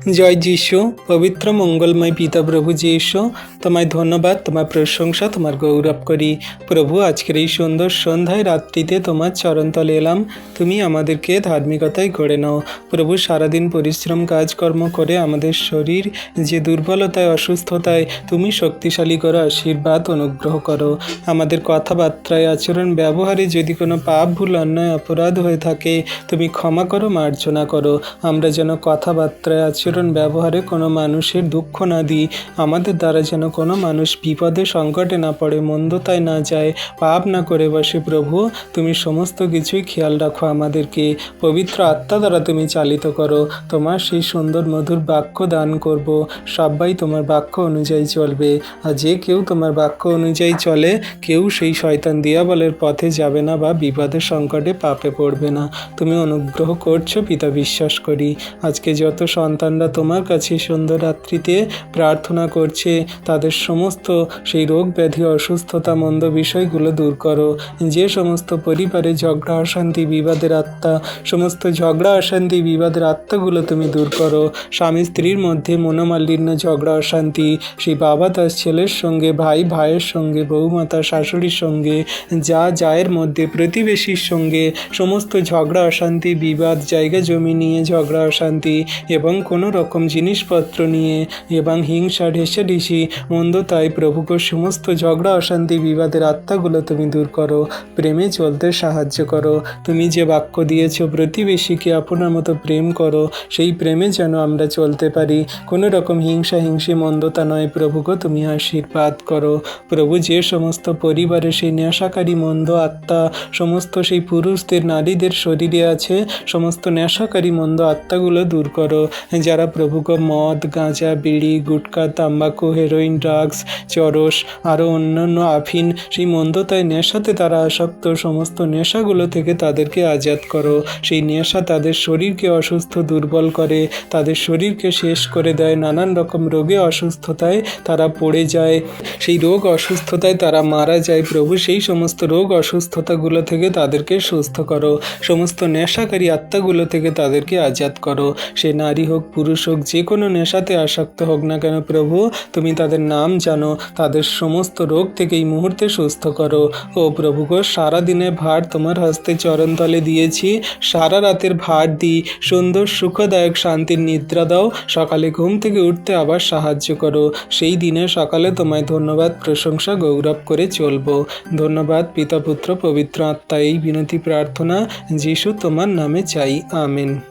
জয় যিশু। পবিত্র মঙ্গলময় পিতা প্রভু যিশু, তোমায় ধন্যবাদ, তোমার প্রশংসা, তোমার গৌরব করি। প্রভু, আজকের এই সুন্দর সন্ধ্যায় রাত্রিতে তোমার চরণতলে এলাম। তুমি আমাদেরকে ধার্মিকতায় গড়ে নাও। প্রভু, সারাদিন পরিশ্রম কাজকর্ম করে আমাদের শরীর যে দুর্বলতায়, অসুস্থতায়, তুমি শক্তিশালী করো, আশীর্বাদ অনুগ্রহ করো। আমাদের কথাবার্তায়, আচরণ, ব্যবহারে যদি কোনো পাপ, ভুল, অন্যায়, অপরাধ হয়ে থাকে, তুমি ক্ষমা করো, মার্জনা করো। আমরা যেন কথাবার্তায়, আচরণ, ব্যবহারে কোনো মানুষের দুঃখ না দিই। আমাদের দ্বারা যেন কোনো মানুষ বিপদে, সংকটে না পড়ে, মন্দতায় না যায়, পাপ না করে বসে। প্রভু, তুমি সমস্ত কিছুই খেয়াল রাখো আমাদেরকে। পবিত্র আত্মা দ্বারা তুমি চালিত করো। তোমার সেই সুন্দর মধুর বাক্য দান করব। সবাই তোমার বাক্য অনুযায়ী চলবে। আর যে কেউ তোমার বাক্য অনুযায়ী চলে, কেউ সেই শয়তান দিয়াবলের পথে যাবে না বা বিপদে, সংকটে, পাপে পড়বে না। তুমি অনুগ্রহ করছো পিতা, বিশ্বাস করি। আজকে যত সন্তানরা তোমার কাছে সুন্দর রাত্রিতে প্রার্থনা করছে, তাদের সমস্ত সেই রোগ ব্যাধি, অসুস্থতা, মন্দ বিষয়গুলো দূর করো। যে সমস্ত পরিবারে ঝগড়া, অশান্তি, বিবাদের আত্মা, সমস্ত ঝগড়া, অশান্তি, বিবাদের আত্মাগুলো তুমি দূর করো। স্বামী স্ত্রীর মধ্যে মনোমালিন্য, ঝগড়া, অশান্তি, সেই বাবা তার ছেলের সঙ্গে, ভাই ভাইয়ের সঙ্গে, বৌমাতা শাশুড়ির সঙ্গে, যা জায়ের মধ্যে, প্রতিবেশীর সঙ্গে, সমস্ত ঝগড়া, অশান্তি, বিবাদ, জায়গা জমি নিয়ে ঝগড়া, অশান্তি এবং কোনো রকম জিনিসপত্র নিয়ে এবং হিংসা, ঢেঁষাঢেঁষি, মন্দতায়, প্রভুকে সমস্ত ঝগড়া, অশান্তি, বিবাদের আত্মাগুলো তুমি দূর করো। প্রেমে চলতে সাহায্য করো। তুমি যে বাক্য দিয়েছ, প্রতিবেশীকে আপনার মতো প্রেম করো, সেই প্রেমে যেন আমরা চলতে পারি। কোনো রকম হিংসা, হিংসি, মন্দতা নয়। প্রভুকে তুমি আশীর্বাদ করো। প্রভু, যে সমস্ত পরিবারে সেই নেশাকারী মন্দ আত্মা, সমস্ত সেই পুরুষদের, নারীদের শরীরে আছে, সমস্ত নেশাকারী মন্দ আত্মাগুলো দূর করো। যারা প্রভুকে মদ, গাঁজা, বিড়ি, গুটখা, তাম্বাকু, হেরোইন, ড্রাগস, চরস, আরও অন্যান্য আফিন, সেই মন্দতায়, নেশাতে তারা আসক্ত, সমস্ত নেশাগুলো থেকে তাদেরকে আজাদ করো। সেই নেশা তাদের শরীরকে অসুস্থ, দুর্বল করে, তাদের শরীরকে শেষ করে দেয়। নানান রকম রোগে, অসুস্থতায় তারা পড়ে যায়। সেই রোগ অসুস্থতায় তারা মারা যায়। প্রভু, সেই সমস্ত রোগ অসুস্থতাগুলো থেকে তাদেরকে সুস্থ করো। সমস্ত নেশাকারী আত্মাগুলো থেকে তাদেরকে আজাদ করো। সে নারী হোক, পুরুষ হোক, যে কোনো নেশাতে আসক্ত হোক না কেন, প্রভু তুমি তাদের নাম জানো। তাদের সমস্ত রোগ থেকে এই মুহূর্তে সুস্থ করো। ও প্রভু গো, সারাদিনের ভার তোমার হস্তে চরণতলে দিয়েছি। সারা রাতের ভার দিই। সুন্দর, সুখদায়ক, শান্তির নিদ্রা দাও। সকালে ঘুম থেকে উঠতে আবার সাহায্য করো। সেই দিনে সকালে তোমায় ধন্যবাদ, প্রশংসা, গৌরব করে চলবো। ধন্যবাদ পিতা, পুত্র, পবিত্র আত্মা। এই বিনতি প্রার্থনা যিশু তোমার নামে চাই। আমেন।